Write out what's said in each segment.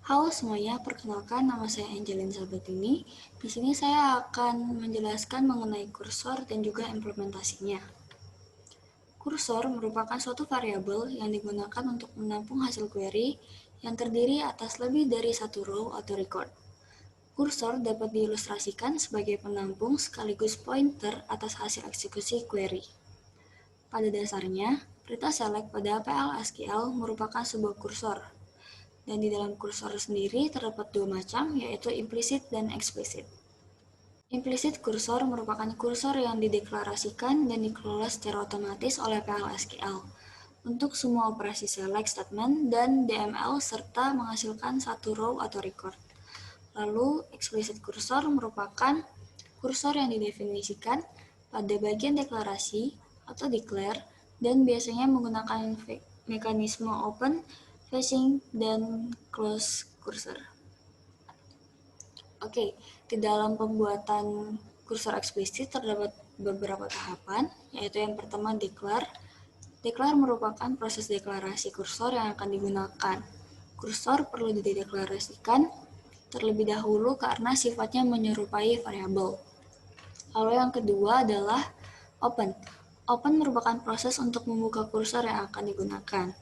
Halo semuanya, perkenalkan nama saya Angelin Sabatini. Di sini saya akan menjelaskan mengenai kursor dan juga implementasinya. Kursor merupakan suatu variabel yang digunakan untuk menampung hasil query yang terdiri atas lebih dari satu row atau record. Kursor dapat diilustrasikan sebagai penampung sekaligus pointer atas hasil eksekusi query. Pada dasarnya, perintah select pada PL/SQL merupakan sebuah kursor. Dan di dalam kursor sendiri terdapat dua macam, yaitu implisit dan eksplisit. Implisit kursor merupakan kursor yang dideklarasikan dan dikelola secara otomatis oleh PL/SQL untuk semua operasi select statement dan DML serta menghasilkan satu row atau record. Lalu, explicit kursor merupakan kursor yang didefinisikan pada bagian deklarasi atau declare dan biasanya menggunakan mekanisme open, facing, dan close kursor. Oke, di dalam pembuatan kursor eksplisit terdapat beberapa tahapan, yaitu yang pertama declare. Declare merupakan proses deklarasi kursor yang akan digunakan. Kursor perlu dideklarasikan terlebih dahulu karena sifatnya menyerupai variabel. Lalu yang kedua adalah open. Open merupakan proses untuk membuka kursor yang akan digunakan.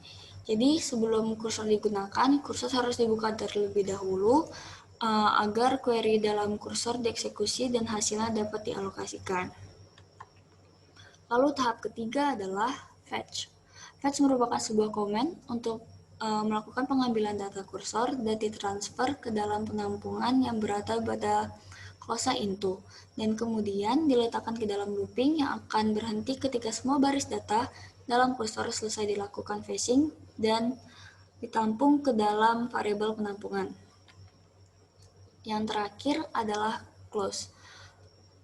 Jadi sebelum kursor digunakan, kursor harus dibuka terlebih dahulu agar query dalam kursor dieksekusi dan hasilnya dapat dialokasikan. Lalu tahap ketiga adalah fetch. Fetch merupakan sebuah komen untuk melakukan pengambilan data kursor dan ditransfer ke dalam penampungan yang berada pada closa into, dan kemudian diletakkan ke dalam looping yang akan berhenti ketika semua baris data dalam kursor selesai dilakukan fetching dan ditampung ke dalam variabel penampungan. Yang terakhir adalah close.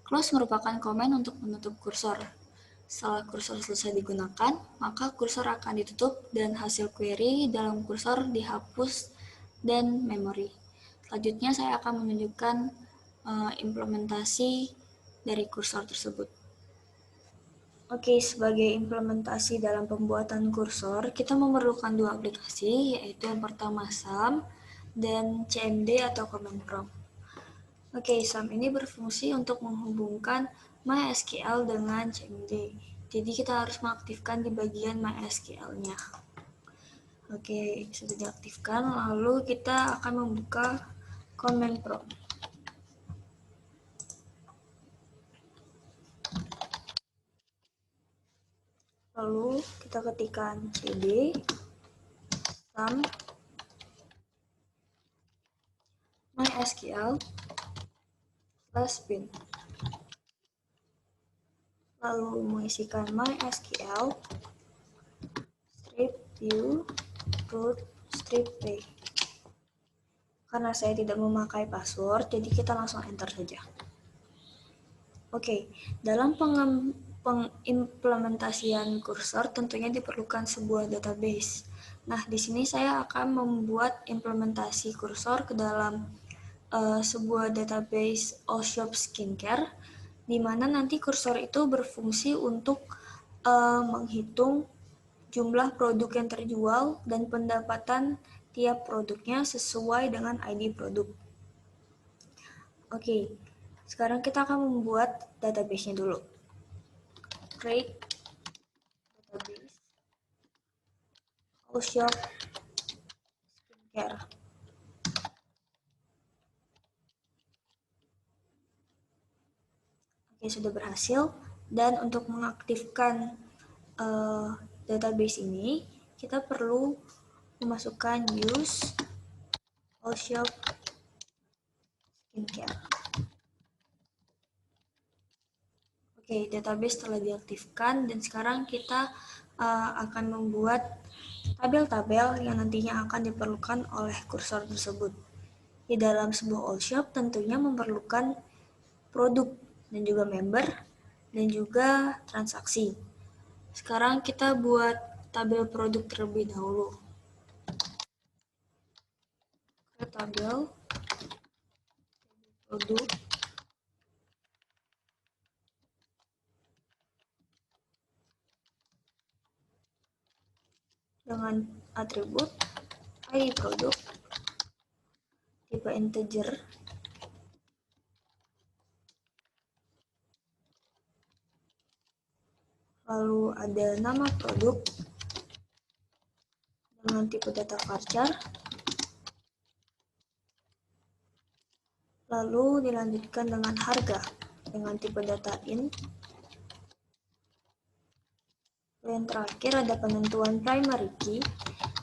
Close merupakan komen untuk menutup kursor. Setelah kursor selesai digunakan, maka kursor akan ditutup dan hasil query dalam kursor dihapus dan memori. Selanjutnya saya akan menunjukkan implementasi dari kursor tersebut. Oke, sebagai implementasi dalam pembuatan kursor, kita memerlukan dua aplikasi, yaitu yang pertama SUM dan CMD atau Command Prompt. Oke, SUM ini berfungsi untuk menghubungkan MySQL dengan CMD. Jadi kita harus mengaktifkan di bagian MySQL-nya. Oke, sudah diaktifkan, lalu kita akan membuka Command Prompt. Lalu kita ketikkan cd SUM MySQL/bin. Lalu mengisikan MySQL strip view root strip pay. Karena saya tidak memakai password, jadi kita langsung enter saja. Oke, dalam pengimplementasian kursor tentunya diperlukan sebuah database. Nah, di sini saya akan membuat implementasi kursor ke dalam sebuah database Allshop Skincare, di mana nanti kursor itu berfungsi untuk menghitung jumlah produk yang terjual dan pendapatan tiap produknya sesuai dengan ID produk. Oke, sekarang kita akan membuat database-nya dulu. Create database Allshop Skincare. Oke, sudah berhasil. Dan untuk mengaktifkan database ini, kita perlu memasukkan use Allshop Skincare. Oke, database telah diaktifkan dan sekarang kita akan membuat tabel-tabel yang nantinya akan diperlukan oleh kursor tersebut. Di dalam sebuah Allshop tentunya memerlukan produk dan juga member dan juga transaksi. Sekarang kita buat tabel produk terlebih dahulu. Ke tabel produk dengan atribut ID produk tipe integer, lalu ada nama produk dengan tipe data varchar, lalu dilanjutkan dengan harga dengan tipe data int. Dan terakhir ada penentuan primary key,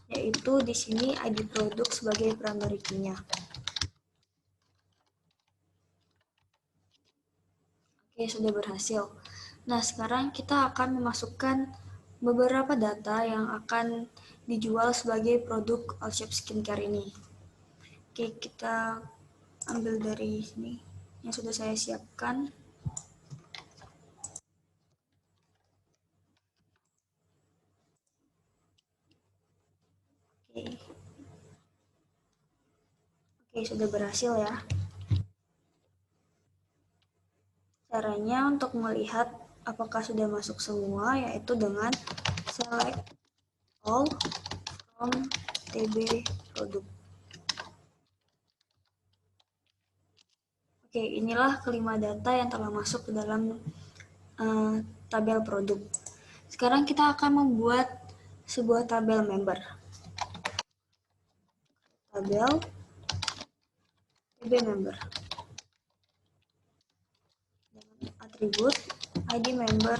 yaitu di sini ID produk sebagai primary key-nya. Oke, sudah berhasil. Nah, sekarang kita akan memasukkan beberapa data yang akan dijual sebagai produk Allshape Skincare ini. Oke, kita ambil dari sini yang sudah saya siapkan. Oke, sudah berhasil ya. Caranya untuk melihat apakah sudah masuk semua, yaitu dengan select all from TB produk. Oke, inilah kelima data yang telah masuk ke dalam tabel produk. Sekarang kita akan membuat sebuah tabel member. Tabel TB member. Dengan atribut ID member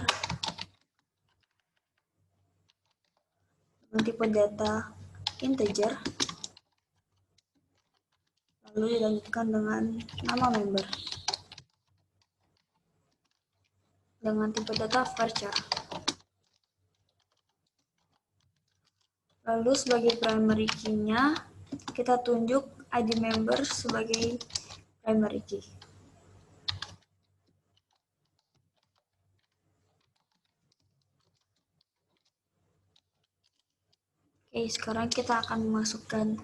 dengan tipe data integer, lalu dilanjutkan dengan nama member dengan tipe data varchar. Lalu sebagai primary key-nya, kita tunjuk ID member sebagai primary key. Oke, sekarang kita akan memasukkan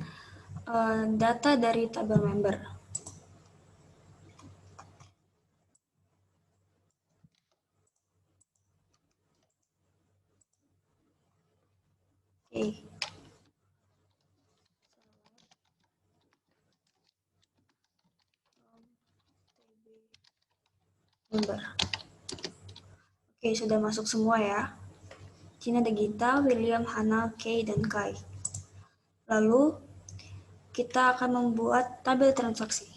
data dari tabel member. Oke. Member. Oke, sudah masuk semua ya. Cina Degita, William, Hana, Kay, dan Kai. Lalu, kita akan membuat tabel transaksi.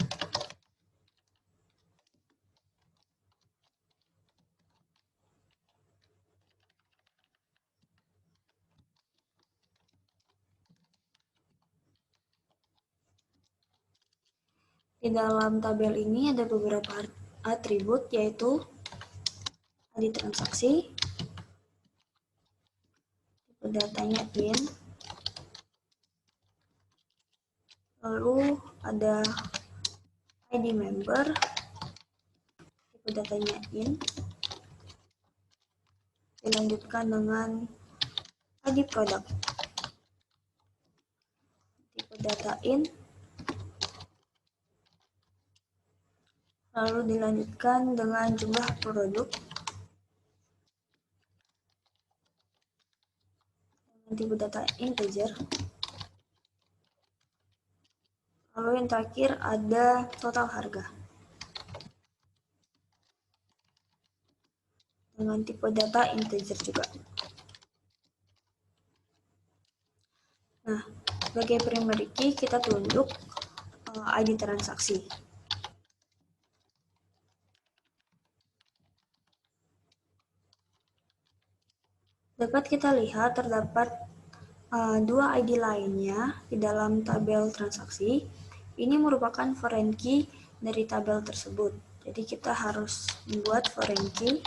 Di dalam tabel ini ada beberapa atribut, yaitu ID transaksi, tipe datanya int, lalu ada ID member, tipe datanya int, dilanjutkan dengan ID produk, tipe data int, lalu dilanjutkan dengan jumlah produk dengan tipe data integer, lalu yang terakhir ada total harga dengan tipe data integer juga. Nah, sebagai primary key kita tunjuk ID transaksi. Dapat kita lihat terdapat dua ID lainnya di dalam tabel transaksi. Ini merupakan foreign key dari tabel tersebut. Jadi kita harus membuat foreign key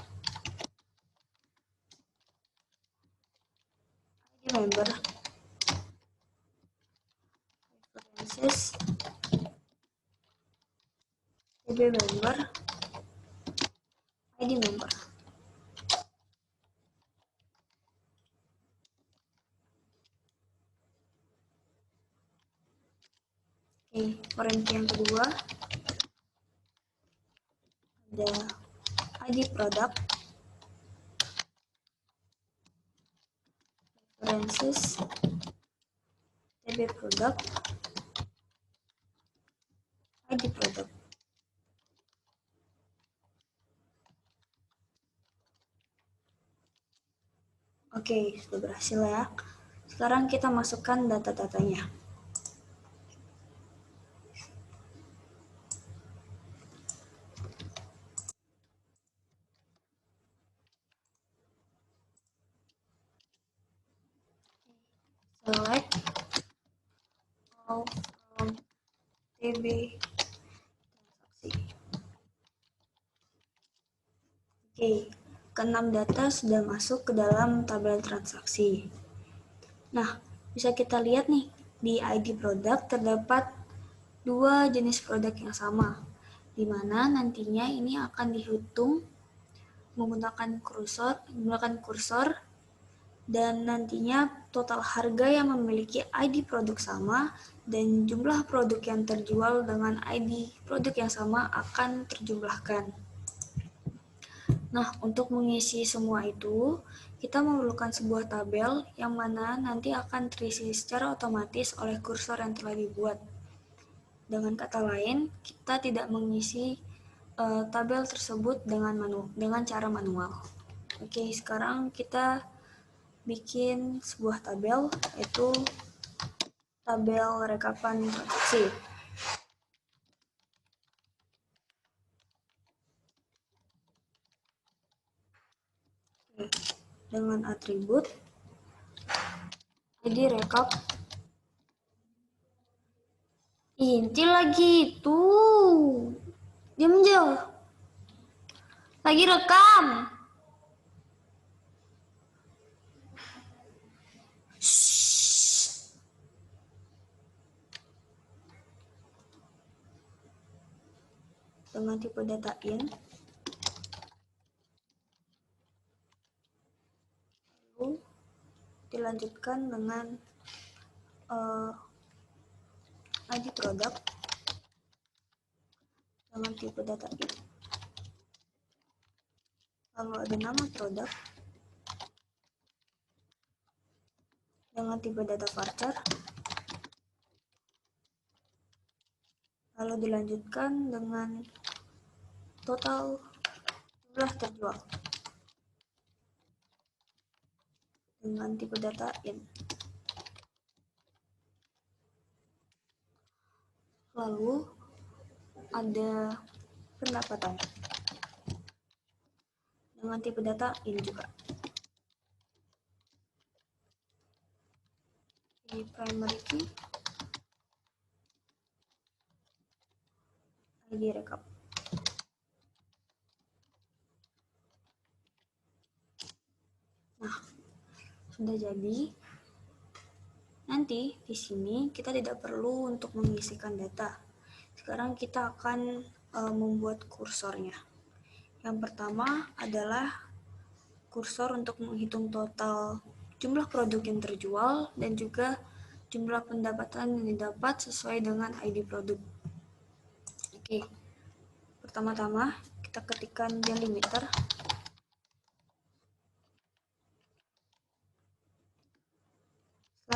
ID member references TB member ID member. Oke, foreign key yang kedua ada ID produk references TB produk Oke, sudah berhasil ya. Sekarang kita masukkan data-datanya. Select all from TB transaksi. Oke, keenam data sudah masuk ke dalam tabel transaksi. Nah, bisa kita lihat nih, di ID produk terdapat dua jenis produk yang sama, di mana nantinya ini akan dihitung menggunakan kursor, dan nantinya total harga yang memiliki ID produk sama dan jumlah produk yang terjual dengan ID produk yang sama akan terjumlahkan. Nah, untuk mengisi semua itu, kita memerlukan sebuah tabel yang mana nanti akan terisi secara otomatis oleh kursor yang telah dibuat. Dengan kata lain, kita tidak mengisi tabel tersebut dengan cara manual. Oke, sekarang kita bikin sebuah tabel, yaitu tabel rekapan transaksi. Dengan atribut ID rekap. Inti lagi tuh. Diam jauh. Lagi rekam. Dengan tipe data in. Lalu dilanjutkan dengan ID produk dengan tipe data in. Lalu ada nama produk dengan tipe data varchar. Lalu dilanjutkan dengan total jumlah terjual dengan tipe data in. Lalu ada pendapatan dengan tipe data in juga. Di primary key, ID rekap. Nah, sudah jadi. Nanti di sini kita tidak perlu untuk mengisikan data. Sekarang kita akan membuat kursornya. Yang pertama adalah kursor untuk menghitung total jumlah produk yang terjual dan juga jumlah pendapatan yang didapat sesuai dengan ID produk. Oke, pertama-tama kita ketikkan delimiter. //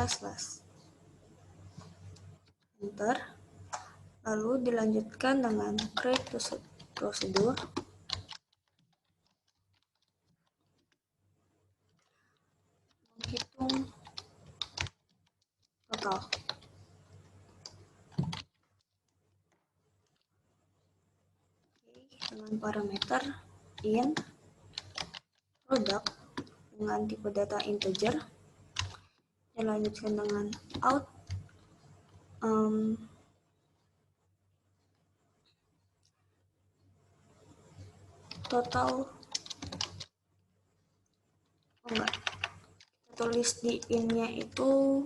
enter, lalu dilanjutkan dengan create prosedur. Menghitung total. Dengan parameter in produk dengan tipe data integer, dilanjutkan dengan out total. Enggak, kita tulis di in-nya itu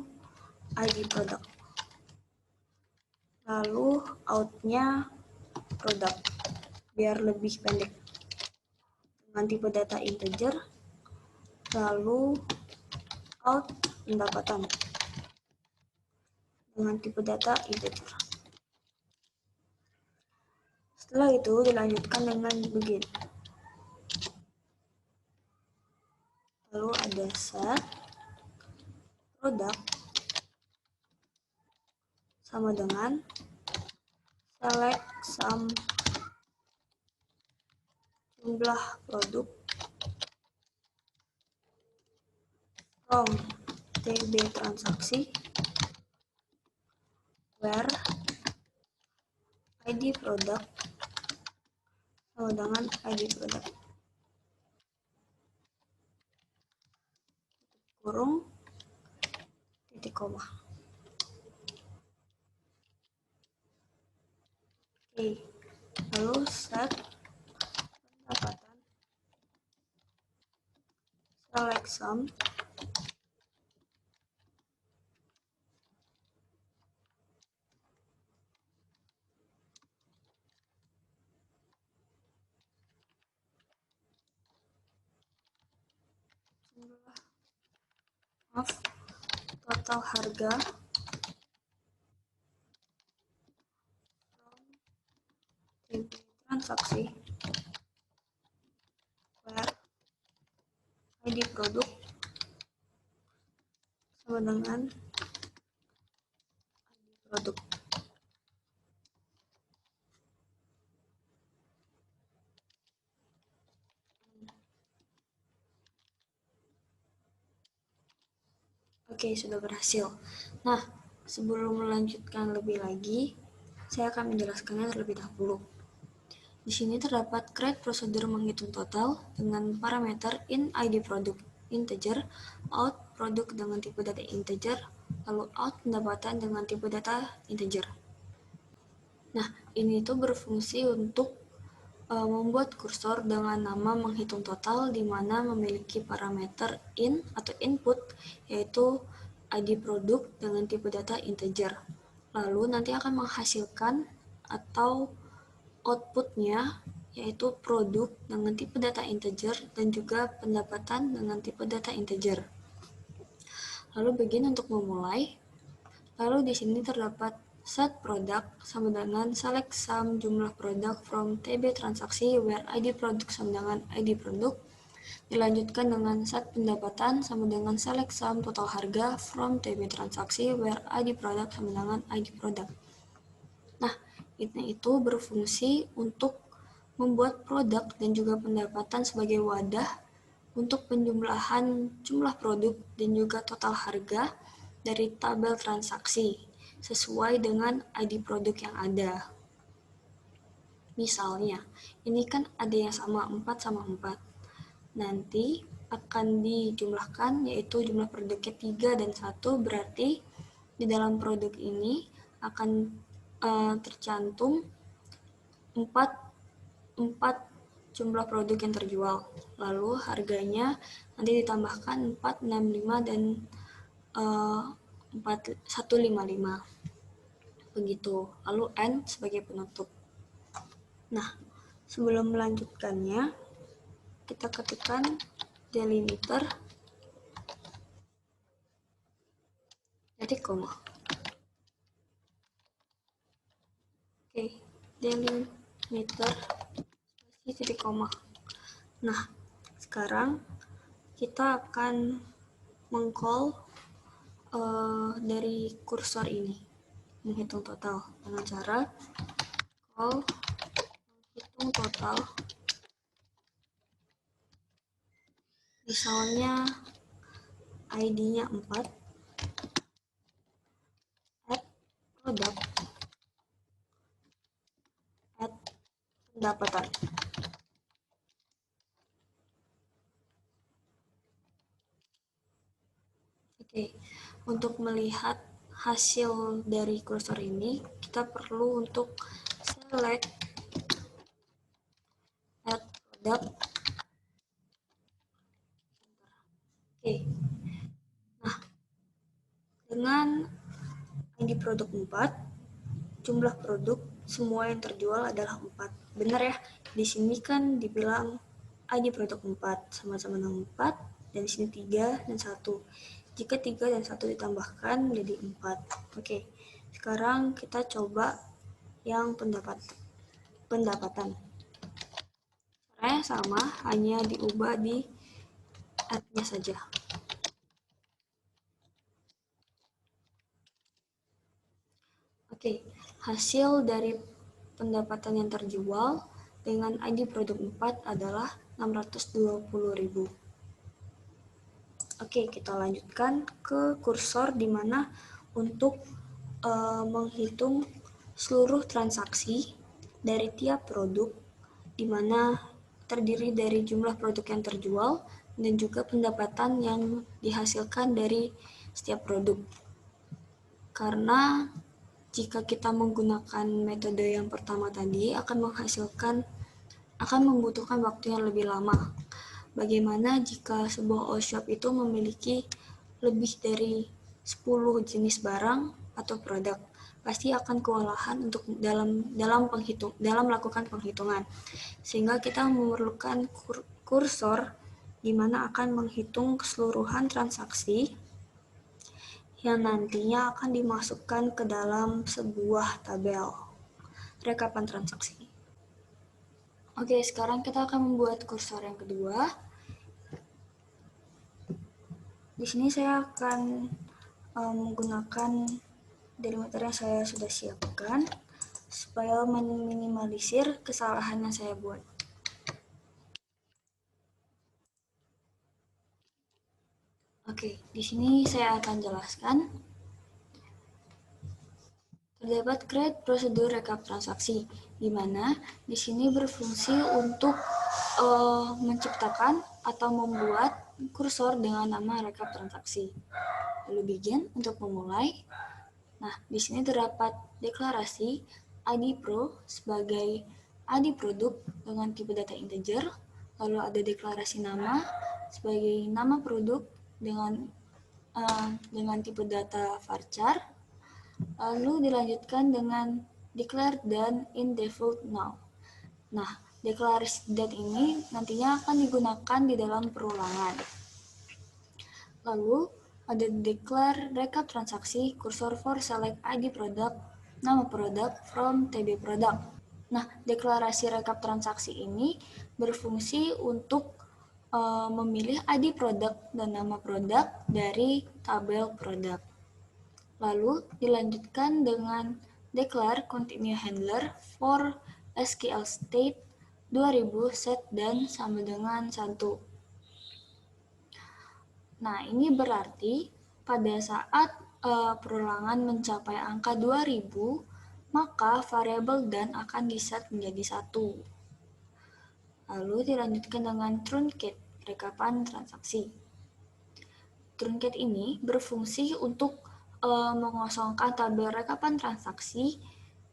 ID produk, lalu out-nya produk biar lebih pendek, dengan tipe data integer, lalu out pendapatan dengan tipe data integer. Setelah itu dilanjutkan dengan begin. Lalu ada set produk sama dengan select sum jumlah produk from TB transaksi where ID produk sama dengan ID produk kurung titik koma. Oke, lalu set pendapatan select sum total harga from transaksi where ID produk sama dengan ID produk. Oke, sudah berhasil. Nah, sebelum melanjutkan lebih lagi, saya akan menjelaskannya terlebih dahulu. Di sini terdapat create prosedur menghitung total dengan parameter in ID produk integer, out produk dengan tipe data integer, lalu out pendapatan dengan tipe data integer. Nah, ini tuh berfungsi untuk membuat kursor dengan nama menghitung total di mana memiliki parameter in atau input yaitu ID produk dengan tipe data integer. Lalu nanti akan menghasilkan atau outputnya yaitu produk dengan tipe data integer dan juga pendapatan dengan tipe data integer. Lalu begin untuk memulai. Lalu di sini terdapat set produk sama dengan select sum jumlah produk from TB transaksi where ID produk sama dengan ID produk. Dilanjutkan dengan set pendapatan sama dengan select sum total harga from TB transaksi where ID produk sama dengan ID produk. Nah, ini itu berfungsi untuk membuat produk dan juga pendapatan sebagai wadah untuk penjumlahan jumlah produk dan juga total harga dari tabel transaksi sesuai dengan ID produk yang ada. Misalnya, ini kan ada yang sama 4 sama 4. Nanti akan dijumlahkan yaitu jumlah produknya 3 dan 1, berarti di dalam produk ini akan tercantum 4 jumlah produk yang terjual. Lalu harganya nanti ditambahkan 465 dan 155. Begitu. Lalu N sebagai penutup. Nah, sebelum melanjutkannya, kita ketikkan delimiter titik koma. Oke, delimiter spasi titik koma. Nah, sekarang kita akan meng-call dari kursor ini, menghitung total dengan cara call menghitung total. Misalnya ID-nya 4, add produk, add pendapatan. Oke, untuk melihat hasil dari kursor ini, kita perlu untuk select add produk. Oke, nah dengan ID produk 4, jumlah produk semua yang terjual adalah 4. Benar ya, di sini kan dibilang ID produk 4 sama-sama dengan 4, dan di sini 3 dan 1. Jika 3 dan 1 ditambahkan menjadi 4. Oke, sekarang kita coba yang pendapatan. Caranya sama, hanya diubah di add-nya saja. Oke, hasil dari pendapatan yang terjual dengan ID produk 4 adalah 620.000. Oke, kita lanjutkan ke kursor di mana untuk menghitung seluruh transaksi dari tiap produk, di mana terdiri dari jumlah produk yang terjual dan juga pendapatan yang dihasilkan dari setiap produk. Karena jika kita menggunakan metode yang pertama tadi akan membutuhkan waktu yang lebih lama. Bagaimana jika sebuah all-shop itu memiliki lebih dari 10 jenis barang atau produk? Pasti akan kewalahan untuk dalam melakukan penghitungan. Sehingga kita memerlukan kursor di mana akan menghitung keseluruhan transaksi yang nantinya akan dimasukkan ke dalam sebuah tabel rekapan transaksi. Oke, sekarang kita akan membuat kursor yang kedua. Di sini saya akan menggunakan delimiter yang saya sudah siapkan supaya meminimalisir kesalahan yang saya buat. Oke, di sini saya akan jelaskan. Terdapat create prosedur rekap transaksi, di mana di sini berfungsi untuk menciptakan atau membuat kursor dengan nama rekap transaksi. Lalu begin untuk memulai. Nah, di sini terdapat deklarasi ID Pro sebagai ID produk dengan tipe data integer, lalu ada deklarasi nama sebagai nama produk dengan tipe data varchar, lalu dilanjutkan dengan declare dan in default now. Nah, deklarasi dan ini nantinya akan digunakan di dalam perulangan. Lalu ada declare recap transaksi kursor for select ID product, nama produk from TB product. Nah, deklarasi rekap transaksi ini berfungsi untuk memilih ID produk dan nama produk dari tabel produk. Lalu dilanjutkan dengan declare continue handler for SQL state 2000 set dan sama dengan 1. Nah, ini berarti pada saat perulangan mencapai angka 2000, maka variabel dan akan diset menjadi 1. Lalu dilanjutkan dengan truncate, rekapan transaksi. Truncate ini berfungsi untuk mengosongkan tabel rekapan transaksi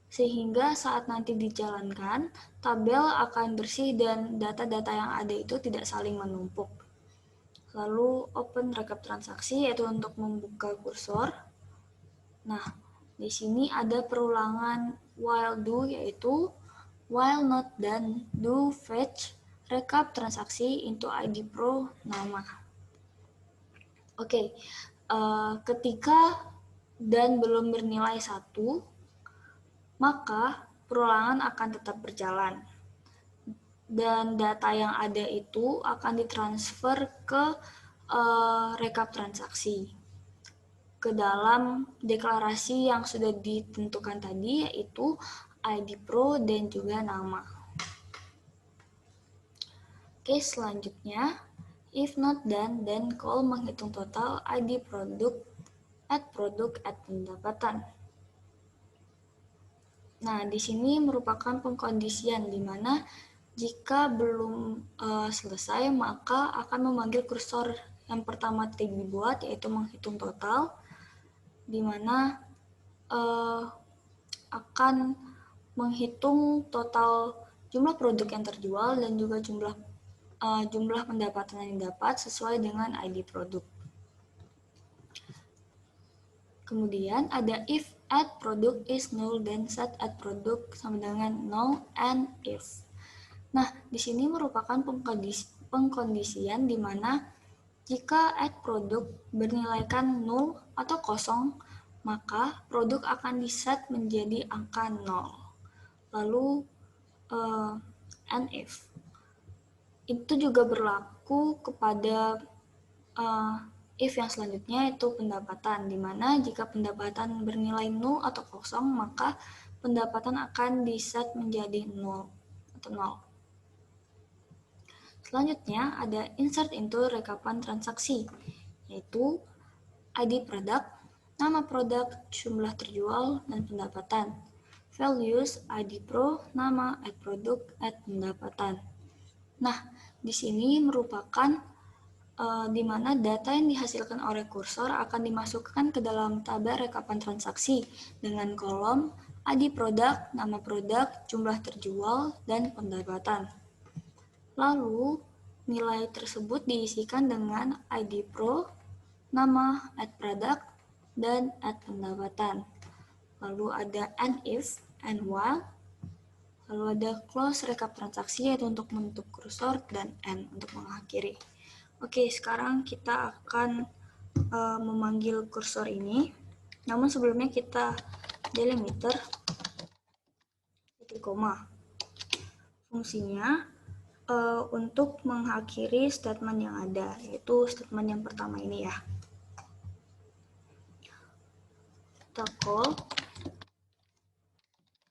sehingga saat nanti dijalankan, tabel akan bersih dan data-data yang ada itu tidak saling menumpuk. Lalu open rekap transaksi yaitu untuk membuka kursor. Nah, di sini ada perulangan while do yaitu while not done do fetch rekap transaksi into ID Pro nama. Oke, ketika dan belum bernilai 1, maka perulangan akan tetap berjalan. Dan data yang ada itu akan ditransfer ke rekap transaksi ke dalam deklarasi yang sudah ditentukan tadi, yaitu ID Pro dan juga nama. Oke, selanjutnya if not done, then call menghitung total ID produk add pendapatan. Nah, di sini merupakan pengkondisian di mana jika belum selesai, maka akan memanggil kursor yang pertama tadi dibuat, yaitu menghitung total, di mana akan menghitung total jumlah produk yang terjual dan juga jumlah pendapatan yang didapat sesuai dengan ID produk. Kemudian ada if add product is null, then set add product sama dengan null and if. Nah, di sini merupakan pengkondisian di mana jika add product bernilaikan null atau kosong, maka produk akan diset menjadi angka 0. Lalu and if. Itu juga berlaku kepada if yang selanjutnya, yaitu pendapatan, di mana jika pendapatan bernilai 0 atau kosong, maka pendapatan akan diset menjadi 0 atau 0. Selanjutnya ada insert into rekapan transaksi, yaitu ID produk, nama produk, jumlah terjual, dan pendapatan. Values, ID Pro, nama, produk, pendapatan. Nah, di sini merupakan di mana data yang dihasilkan oleh kursor akan dimasukkan ke dalam tabel rekapan transaksi dengan kolom ID produk, nama produk, jumlah terjual, dan pendapatan. Lalu, nilai tersebut diisikan dengan ID Pro, nama, produk, dan pendapatan. Lalu ada and if, and while. Lalu ada close rekap transaksi yaitu untuk menutup kursor dan end untuk mengakhiri. Oke, sekarang kita akan memanggil kursor ini. Namun sebelumnya kita delimiter titik koma. Fungsinya untuk mengakhiri statement yang ada, yaitu statement yang pertama ini ya. Kita call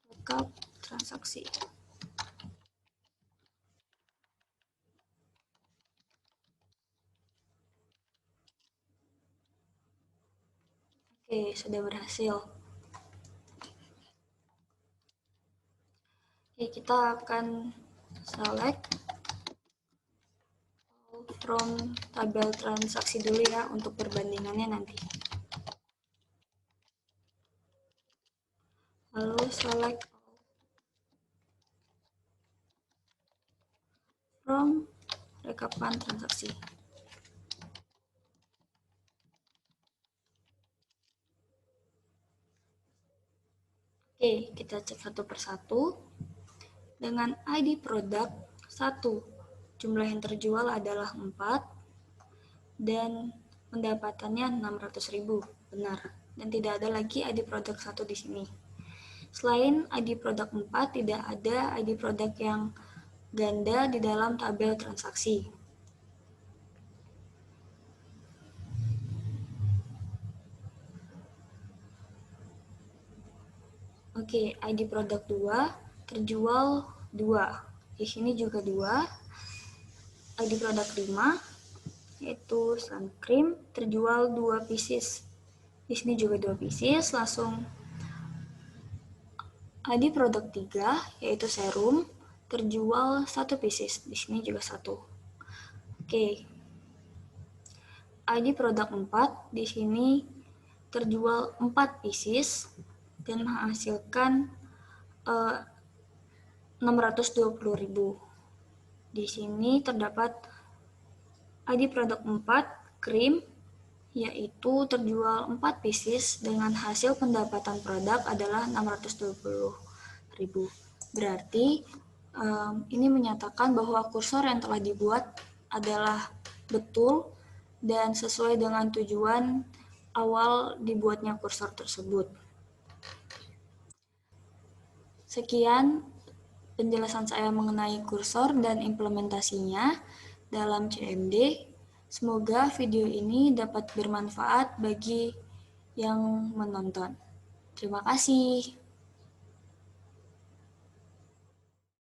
rekap transaksi. Oke, sudah berhasil. Oke, kita akan select from tabel transaksi dulu ya untuk perbandingannya nanti. Lalu select from rekapan transaksi. Oke, kita cek satu persatu. Dengan ID produk 1, jumlah yang terjual adalah 4, dan pendapatannya 600.000, benar. Dan tidak ada lagi ID produk 1 di sini. Selain ID produk 4, tidak ada ID produk yang ganda di dalam tabel transaksi. Oke, ID produk 2, terjual 2. Di sini juga 2. ID produk 5, yaitu sun cream, terjual 2 pieces. Di sini juga 2 pieces, langsung ID produk 3, yaitu serum, terjual 1 pieces. Di sini juga 1. Oke. ID produk 4, di sini terjual 4 pieces dan menghasilkan 620.000. Di sini terdapat ID produk 4, krim, yaitu terjual 4 pieces dengan hasil pendapatan produk adalah 620.000. Berarti ini menyatakan bahwa kursor yang telah dibuat adalah betul dan sesuai dengan tujuan awal dibuatnya kursor tersebut. Sekian penjelasan saya mengenai kursor dan implementasinya dalam CMD. Semoga video ini dapat bermanfaat bagi yang menonton. Terima kasih.